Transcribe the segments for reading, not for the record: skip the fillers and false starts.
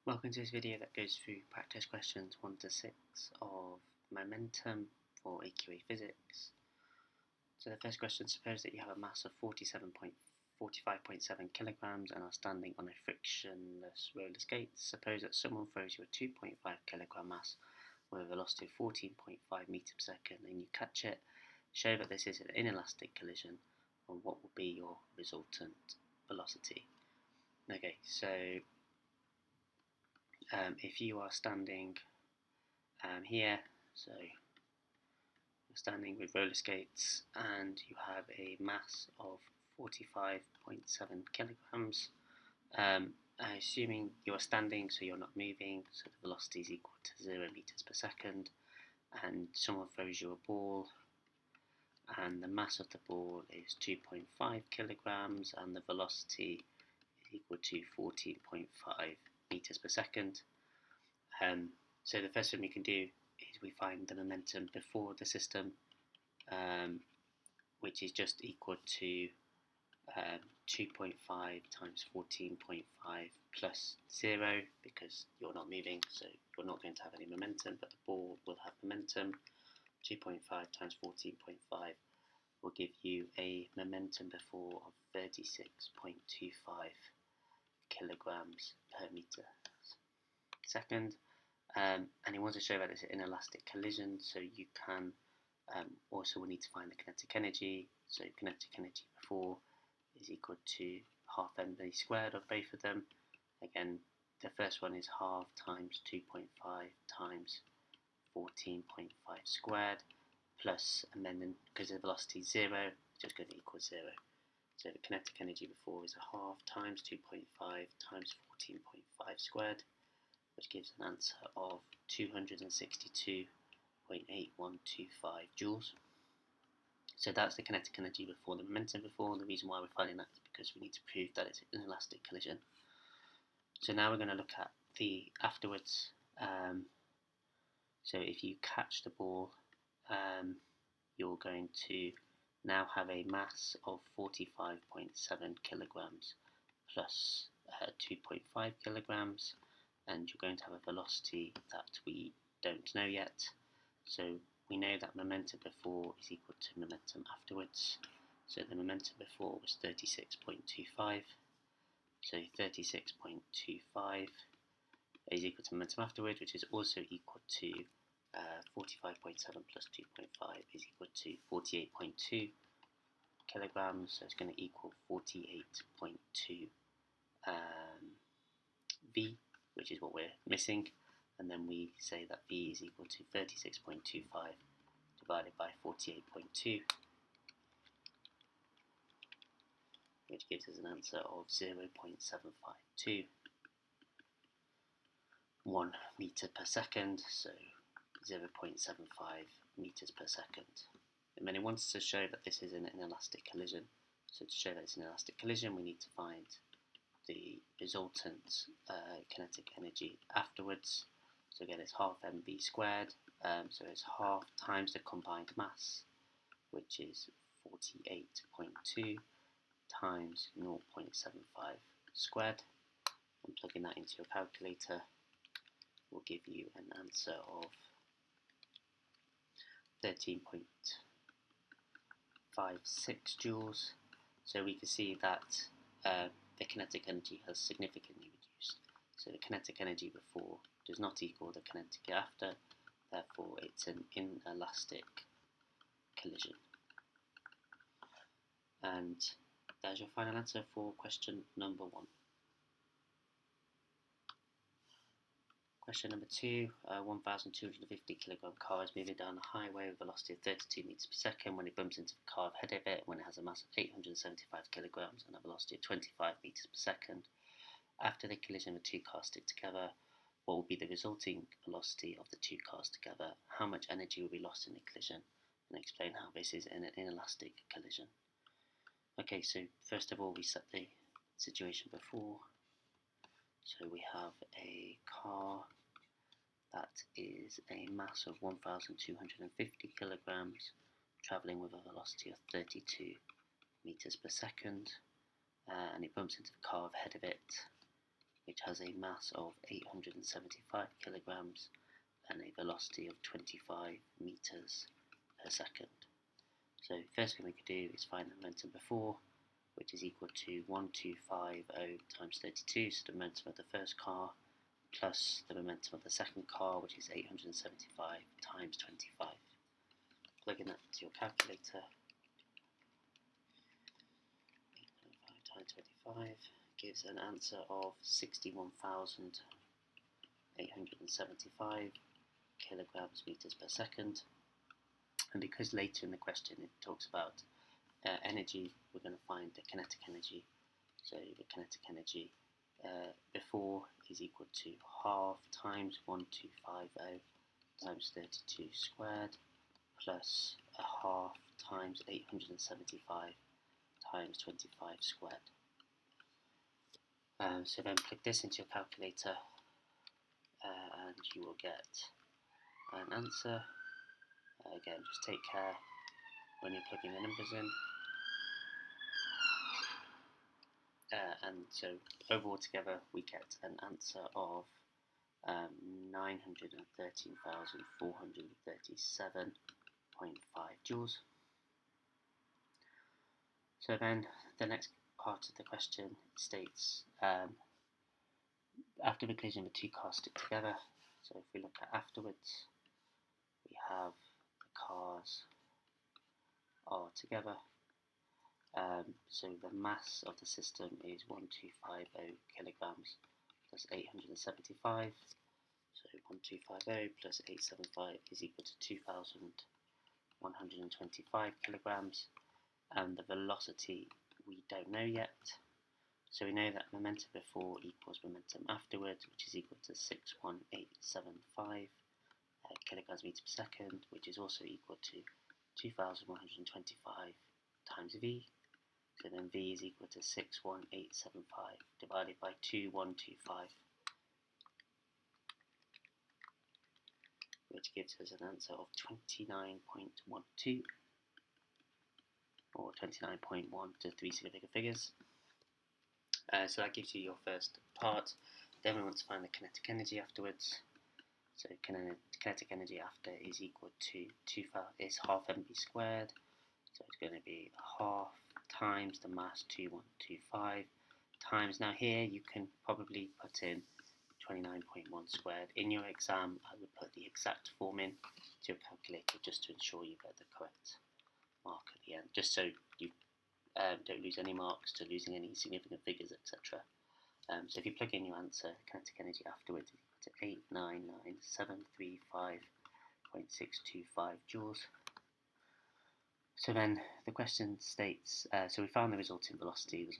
Welcome to this video that goes through practice questions 1 to 6 of momentum for AQA physics. So the first question, suppose that you have a mass of 45.7 kilograms and are standing on a frictionless roller skate. Suppose that someone throws you a 2.5 kilogram mass with a velocity of 14.5 meters per second and you catch it. Show that this is an inelastic collision and what will be your resultant velocity. Okay, so if you are standing here, so you're standing with roller skates and you have a mass of 45.7 kilograms, assuming you're standing, so you're not moving, so the velocity is equal to 0 meters per second, and someone throws you a ball and the mass of the ball is 2.5 kilograms and the velocity is equal to 14.5 meters per second. So the first thing we can do is we find the momentum before the system, which is just equal to 2.5 times 14.5 plus 0, because you're not moving, so you're not going to have any momentum, but the ball will have momentum. 2.5 times 14.5 will give you a momentum before of 36.25 kilograms per meter second. And he wants to show that it's an inelastic collision, so you can also we need to find the kinetic energy. So kinetic energy before is equal to half mv squared of both of them. Again, the first one is half times 2.5 times 14.5 squared plus, and then because the velocity is 0, it's just going to equal 0. So the kinetic energy before is a half times 2.5 times 14.5 squared, which gives an answer of 262.8125 joules. So that's the kinetic energy before, the momentum before. The reason why we're finding that is because we need to prove that it's an elastic collision. So now we're going to look at the afterwards. So if you catch the ball, you're going to now have a mass of 45.7 kilograms plus 2.5 kilograms, and you're going to have a velocity that we don't know yet. So we know that momentum before is equal to momentum afterwards. So the momentum before was 36.25. So 36.25 is equal to momentum afterwards, which is also equal to 45.7 plus 2.5 is equal to 48.2 kilograms. So it's going to equal 48.2 V, which is what we're missing, and then we say that V is equal to 36.25 divided by 48.2, which gives us an answer of 0.752 1 meter per second, so 0.75 meters per second. And then it wants to show that this is an inelastic collision. So to show that it's an elastic collision, we need to find the resultant kinetic energy afterwards. So again, it's half mv squared, so it's half times the combined mass, which is 48.2 times 0.75 squared. And plugging that into your calculator will give you an answer of 13.56 joules. So we can see that the kinetic energy has significantly reduced. So the kinetic energy before does not equal the kinetic after, therefore it's an inelastic collision. And there's your final answer for question number 1. Question number 2, 1,250 kilogram car is moving down a highway with a velocity of 32 meters per second. When it bumps into the car ahead of it, when it has a mass of 875 kilograms and a velocity of 25 meters per second. After the collision, the two cars stick together. What will be the resulting velocity of the two cars together? How much energy will be lost in the collision? And explain how this is an inelastic collision. Okay, so first of all, we set the situation before. So we have a car that is a mass of 1,250 kilograms, travelling with a velocity of 32 meters per second, and it bumps into the car ahead of it. which has a mass of 875 kilograms and a velocity of 25 meters per second. So first thing we could do is find the momentum before, which is equal to 1250 times 32, so the momentum of the first car, plus the momentum of the second car, which is 875 times 25. Plugging that into your calculator, 875 times 25 gives an answer of 61,875 kilograms meters per second. And because later in the question it talks about energy, we're going to find the kinetic energy. So the kinetic energy before is equal to half times 1250 times 32 squared plus a half times 875 times 25 squared. So then plug this into your calculator and you will get an answer. Again, just take care when you're plugging the numbers in. And so overall together we get an answer of 913,437.5 joules. So then the next part of the question states after the collision the two cars stick together. So if we look at afterwards, we have the cars are together. So the mass of the system is 1250 kilograms plus 875. So 1250 plus 875 is equal to 2,125 kilograms. And the velocity we don't know yet. So we know that momentum before equals momentum afterwards, which is equal to 61875 kilograms meters per second, which is also equal to 2,125 times v. So then v is equal to 61875 divided by 2125, which gives us an answer of 29.12, or 29.1 to 3 significant figures. So that gives you your first part. Then we want to find the kinetic energy afterwards. So kinetic energy after is equal to is half mv squared. So it's going to be half times the mass 2125 times. Now here you can probably put in 29.1 squared. In your exam I would put the exact form in to your calculator just to ensure you get the correct mark at the end, just so you don't lose any marks to losing any significant figures, etc. So if you plug in your answer, kinetic energy afterwards is equal to 899,735.625 joules. So then the question states, so we found the resulting velocity is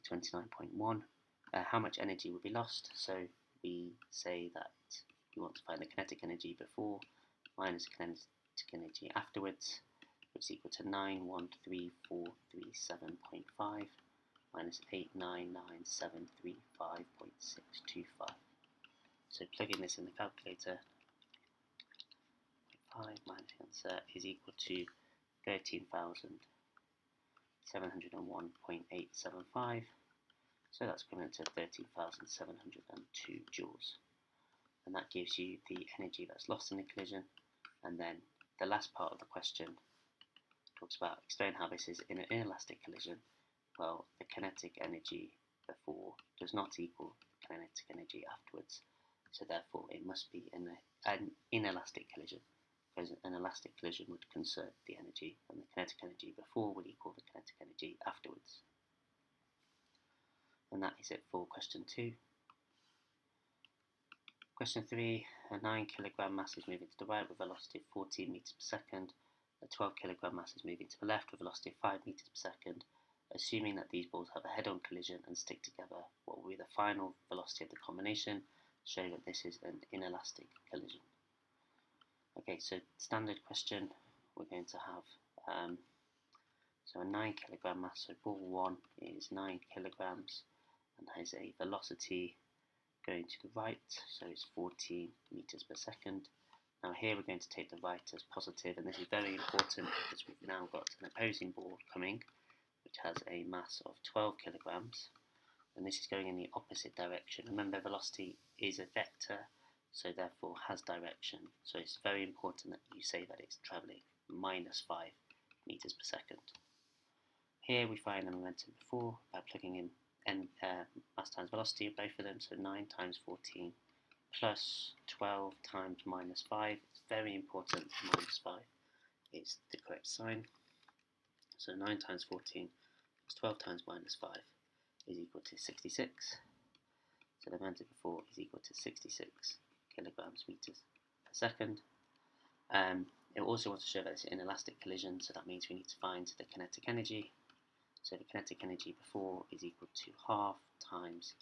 29.1. How much energy will be lost? So we say that we want to find the kinetic energy before minus the kinetic energy afterwards, which is equal to 913,437.5 minus 899,735.625. So plugging this in the calculator, 5 minus the answer is equal to 13,701.875. So that's equivalent to 13,702 joules. And that gives you the energy that's lost in the collision. And then the last part of the question talks about explain how this is in an inelastic collision. Well, the kinetic energy before does not equal kinetic energy afterwards, so therefore it must be an inelastic collision, because an elastic collision would conserve the energy, and the kinetic energy before would equal the kinetic energy afterwards. And that is it for question 2. Question 3, a 9 kilogram mass is moving to the right with a velocity of 14 meters per second. A 12 kilogram mass is moving to the left with a velocity of 5 meters per second. Assuming that these balls have a head-on collision and stick together, what will be the final velocity of the combination? Show that this is an inelastic collision. Okay, so standard question, we're going to have so a 9 kilogram mass, so ball 1 is 9 kilograms and has a velocity going to the right, so it's 14 meters per second. Now here we're going to take the right as positive, and this is very important because we've now got an opposing ball coming which has a mass of 12 kilograms, and this is going in the opposite direction. Remember, velocity is a vector, so therefore has direction. So it's very important that you say that it's travelling -5 meters per second. Here we find the momentum before by plugging in mass times velocity of both of them, so 9 times 14 plus 12 times -5. It's very important that -5 is the correct sign. So 9 times 14 plus 12 times -5 is equal to 66. So the momentum before is equal to 66 kilograms meters per second. It also wants to show that it's an inelastic collision, so that means we need to find the kinetic energy. So the kinetic energy before is equal to half times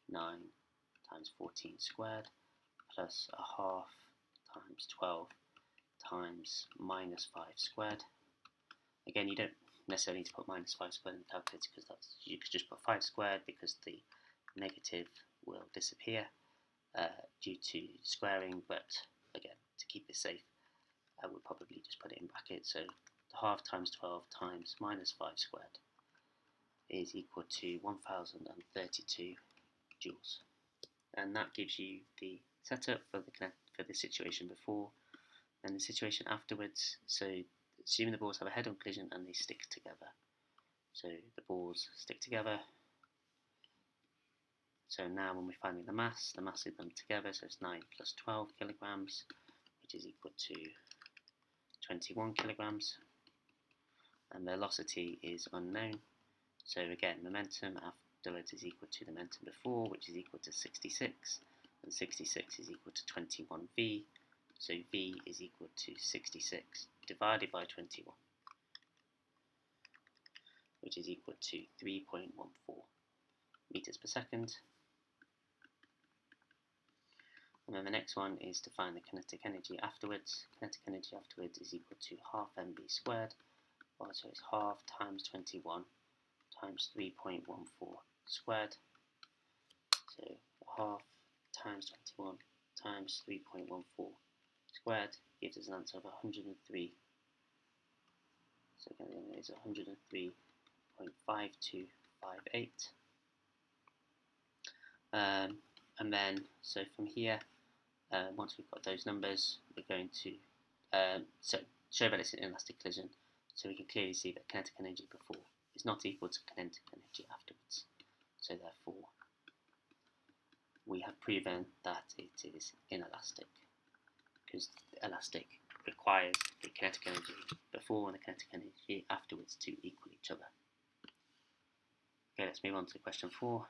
9 times 14 squared plus a half times 12 times -5 squared. Again, you don't necessarily need to put -5 squared in the calculator, because you could just put 5 squared, because the negative will disappear due to squaring, but again, to keep it safe, I would probably just put it in brackets. So the half times 12 times -5 squared is equal to 1032 joules, and that gives you the setup for the situation before and the situation afterwards. So assuming the balls have a head-on collision and they stick together, so the balls stick together. So now when we're finding the mass of them together, so it's 9 plus 12 kilograms, which is equal to 21 kilograms, and velocity is unknown. So again, momentum afterwards is equal to the momentum before, which is equal to 66, and 66 is equal to 21v, so v is equal to 66 divided by 21, which is equal to 3.14 meters per second. And then the next one is to find the kinetic energy afterwards. Kinetic energy afterwards is equal to half mv squared, so it's half times 21 times 3.14 squared. So half times 21 times 3.14 squared gives us an answer of 103. So again, it's 103.5258. And then, so from here, once we've got those numbers, we're going to show that it's an inelastic collision. So we can clearly see that kinetic energy before is not equal to kinetic energy afterwards. So therefore, we have proven that it is inelastic, because elastic requires the kinetic energy before and the kinetic energy afterwards to equal each other. Okay, let's move on to question 4.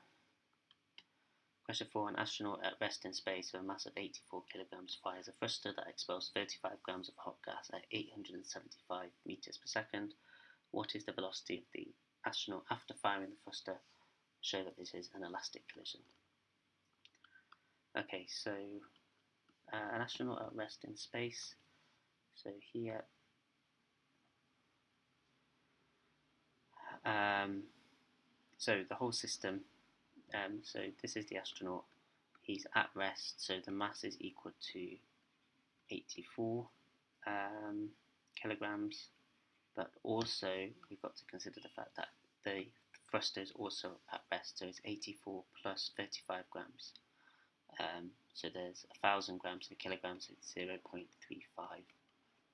Question 4, an astronaut at rest in space with a mass of 84 kilograms fires a thruster that expels 35 grams of hot gas at 875 meters per second. What is the velocity of the astronaut after firing the thruster? Show that this is an elastic collision. Okay, so an astronaut at rest in space. So here, so the whole system. So this is the astronaut. He's at rest, so the mass is equal to 84 kilograms. But also we've got to consider the fact that the thruster is also at rest, so it's 84 plus 35 grams. So there's 1,000 grams in a kilogram, so it's 0.35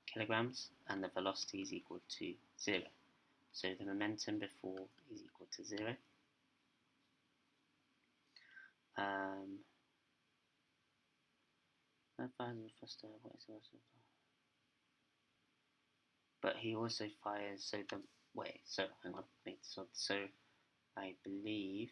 kilograms, and the velocity is equal to 0. So the momentum before is equal to 0. But he also fires, so the wait, so hang on, so I believe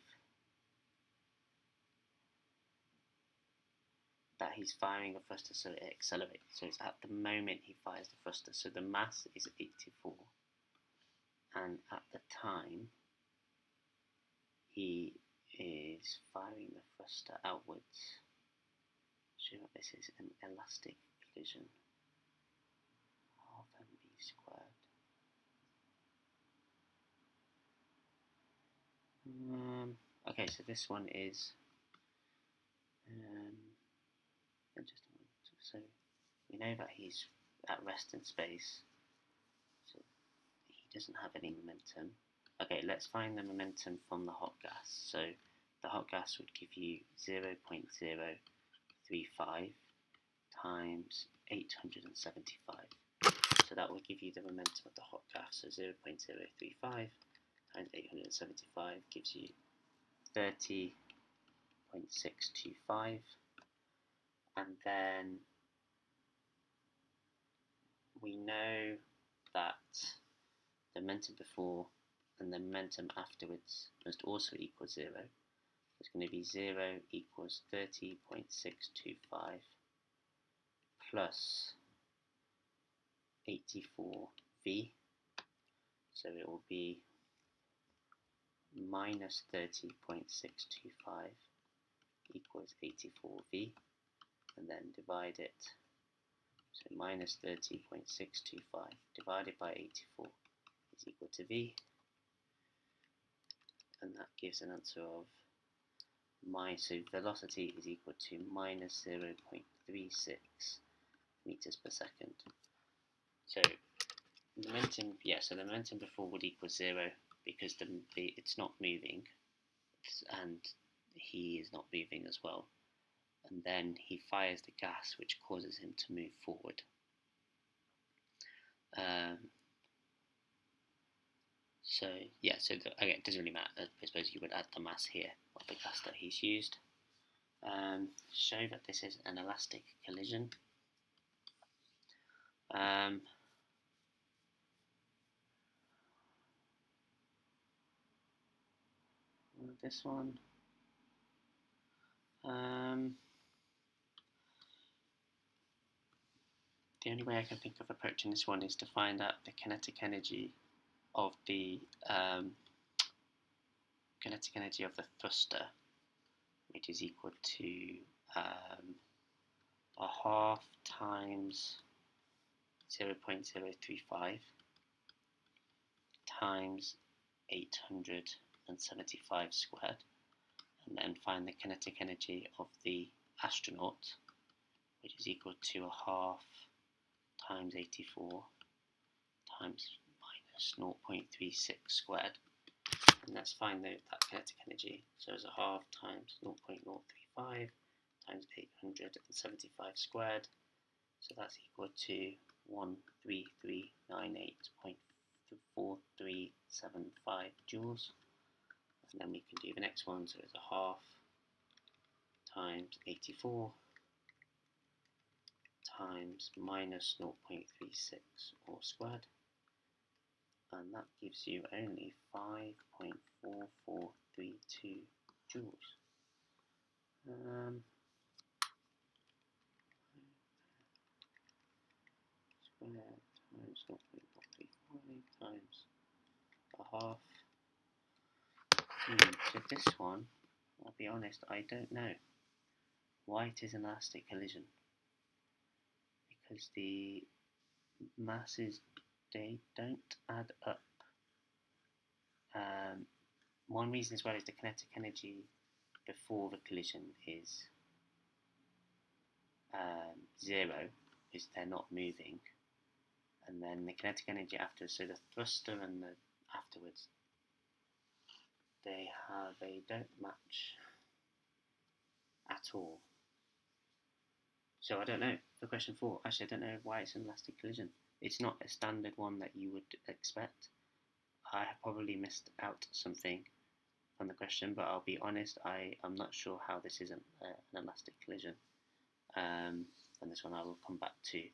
that he's firing a thruster, so it accelerates. So it's at the moment he fires the thruster, so the mass is 84, and at the time he is firing the thruster outwards. Show that this is an elastic collision. Half mv squared. Okay, so this one is so we know that he's at rest in space, so he doesn't have any momentum. Okay, let's find the momentum from the hot gas. So the hot gas would give you 0.035 times 875. So that will give you the momentum of the hot gas. So 0.035 times 875 gives you 30.625. And then we know that the momentum before and the momentum afterwards must also equal 0. It's going to be 0 equals 30.625 plus 84V. So it will be minus 30.625 equals 84V, and then divide it. So minus 30.625 divided by 84 is equal to V, and that gives an answer of so velocity is equal to minus 0.36 meters per second. So the momentum, so the momentum before would equal 0 because it's not moving, and he is not moving as well. And then he fires the gas, which causes him to move forward. Again, it doesn't really matter. I suppose you would add the mass here of the gas that he's used. Show that this is an elastic collision. This one. The only way I can think of approaching this one is to find out the kinetic energy of the thruster, which is equal to a half times 0.035 times 875 squared, and then find the kinetic energy of the astronaut, which is equal to a half times 84 times minus 0.36 squared, and let's find that kinetic energy. So it's a half times 0.035 times 875 squared, so that's equal to 13398.4375 joules. And then we can do the next one, so it's a half times 84 times minus 0.36 all squared, and that gives you only 5.4432 joules. Squared times 0.135 times a half. So this one, I'll be honest, I don't know why it is an elastic collision, because the masses, they don't add up. One reason as well is the kinetic energy before the collision is 0, because they're not moving, and then the kinetic energy after, so the thruster and the afterwards, they don't match at all. So I don't know. For question 4, actually I don't know why it's an elastic collision. It's not a standard one that you would expect. I have probably missed out something from the question, but I'll be honest, I'm not sure how this is an elastic collision. And this one I will come back to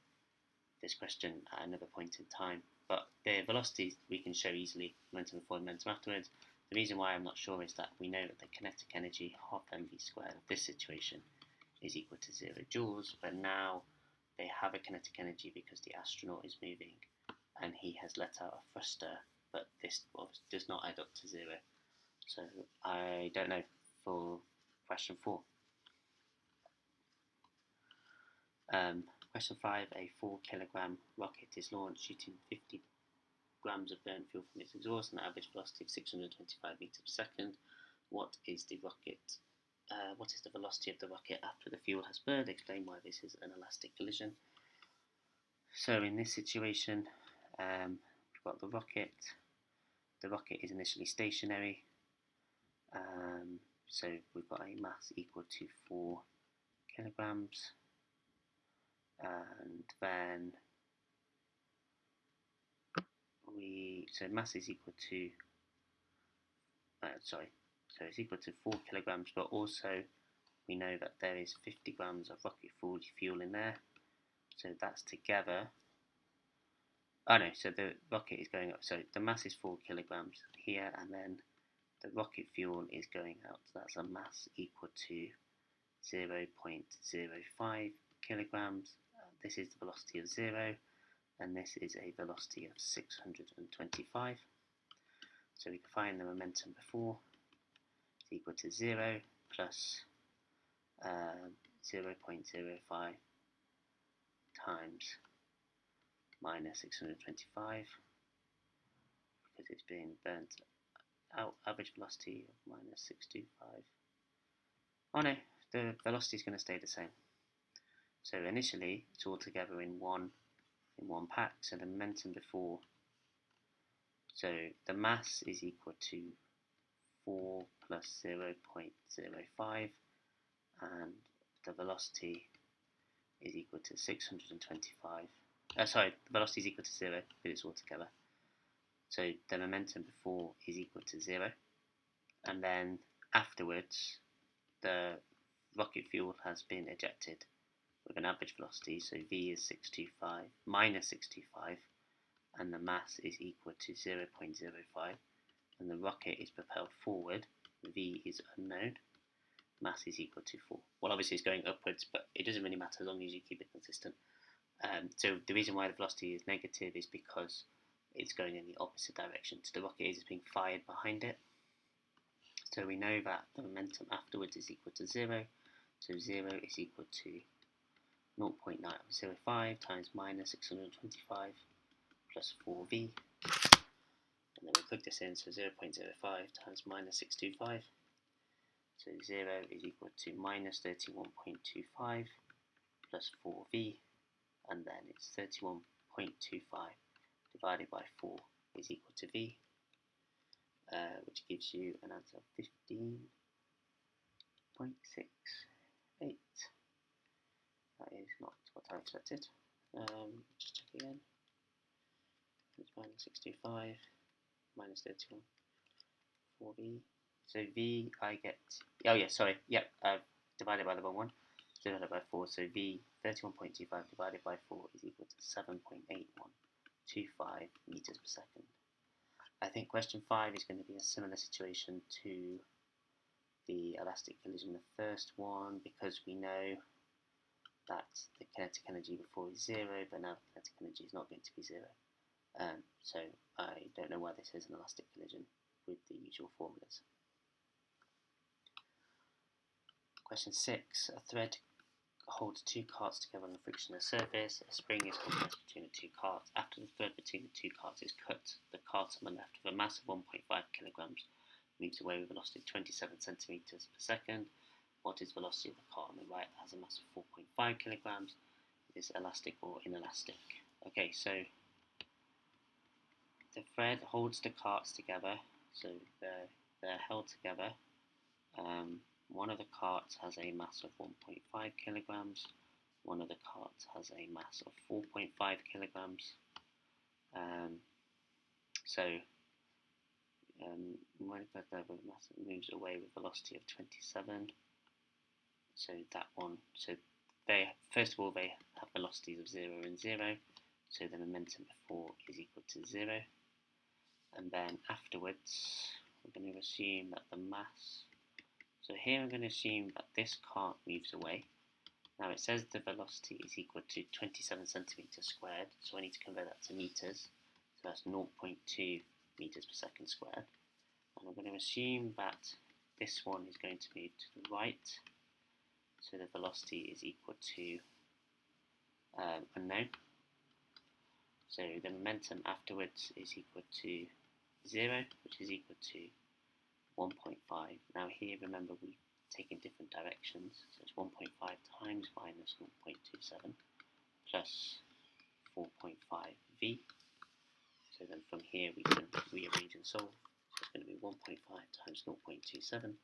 this question at another point in time. But the velocities we can show easily, momentum before, momentum afterwards. The reason why I'm not sure is that we know that the kinetic energy, half mv squared of this situation, is equal to 0 joules, but now they have a kinetic energy because the astronaut is moving and he has let out a thruster, but this does not add up to 0. So I don't know for question 4. Question 5, a 4 kilogram rocket is launched shooting 50 grams of burnt fuel from its exhaust and an average velocity of 625 meters per second. What is the velocity of the rocket after the fuel has burned? Explain why this is an elastic collision. So in this situation, we've got the rocket. The rocket is initially stationary. so we've got a mass equal to 4 kilograms, and then so mass is equal to so it's equal to 4 kilograms, but also we know that there is 50 grams of rocket fuel in there, so that's together. Oh no, so the rocket is going up, so the mass is 4 kilograms here, and then the rocket fuel is going out, so that's a mass equal to 0.05 kilograms. This is the velocity of 0, and this is a velocity of 625. So we can find the momentum before is equal to 0 plus 0.05 times minus 625, because it's being burnt out. Average velocity of minus 625. Oh no, the velocity is going to stay the same. So initially it's all together in one pack. So the momentum before, so the mass is equal to 4 plus 0.05, and the velocity is equal to 625. Sorry, the velocity is equal to 0, but it's all together. So the momentum before is equal to 0, and then afterwards the rocket fuel has been ejected with an average velocity, so v is 625 minus 625, and the mass is equal to 0.05, and the rocket is propelled forward. V is unknown, mass is equal to 4. Well, obviously it's going upwards, but it doesn't really matter as long as you keep it consistent. So the reason why the velocity is negative is because it's going in the opposite direction to the rocket is being fired behind it. So we know that the momentum afterwards is equal to 0, so 0 is equal to 0.905 times minus 625 plus 4v, and then we plug this in, so 0.05 times minus 625, so 0 is equal to minus 31.25 plus 4v, and then it's 31.25 divided by 4 is equal to v, which gives you an answer of 15.68. That is not what I expected. Just check again. It's minus 625 minus 31 4v. So v I get, oh yeah, sorry, yep, I've divided by the wrong one. Divided by 4, so v 31.25 divided by 4 is equal to 7.8125 meters per second. I think question 5 is going to be a similar situation to the elastic collision, the first one, because we know that the kinetic energy before is 0, but now the kinetic energy is not going to be 0. So I don't know why this is an elastic collision with the usual formulas. Question 6. A thread holds two carts together on a frictionless surface. A spring is compressed between the two carts. After the thread between the two carts is cut, the cart on the left with a mass of 1.5 kilograms moves away with a velocity of 27 centimeters per second. What is the velocity of the cart on the right that has a mass of 4.5 kilograms? Is it elastic or inelastic? Okay, so the thread holds the carts together, so they're held together. One of the carts has a mass of 1.5 kilograms. One of the carts has a mass of 4.5 kilograms. When the mass moves away with a velocity of 27. So that one. So they first of all they have velocities of 0 and 0. So the momentum before is equal to 0. And then afterwards, we're going to assume that the mass. So here I'm going to assume that this cart moves away. Now it says the velocity is equal to 27 centimeters squared, so I need to convert that to meters. So that's 0.2 meters per second squared. And I'm going to assume that this one is going to move to the right. So the velocity is equal to unknown. So the momentum afterwards is equal to 0, which is equal to 1.5. Now here, remember, we've taken different directions, so it's 1.5 times minus 0.27 plus 4.5v. So then from here we can rearrange and solve. So it's going to be 1.5 times 0.27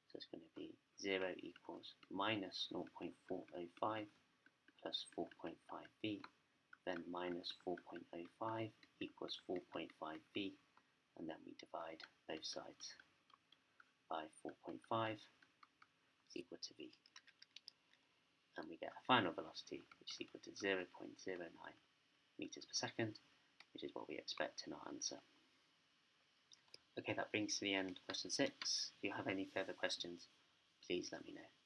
So it's going to be 0 equals minus 0.405 plus 4.5b, then minus 4.05 equals 4.5b, and then we divide both sides by 4.5 is equal to v. And we get a final velocity which is equal to 0.09 meters per second, which is what we expect in our answer. Okay, that brings to the end of question 6. If you have any further questions, please let me know.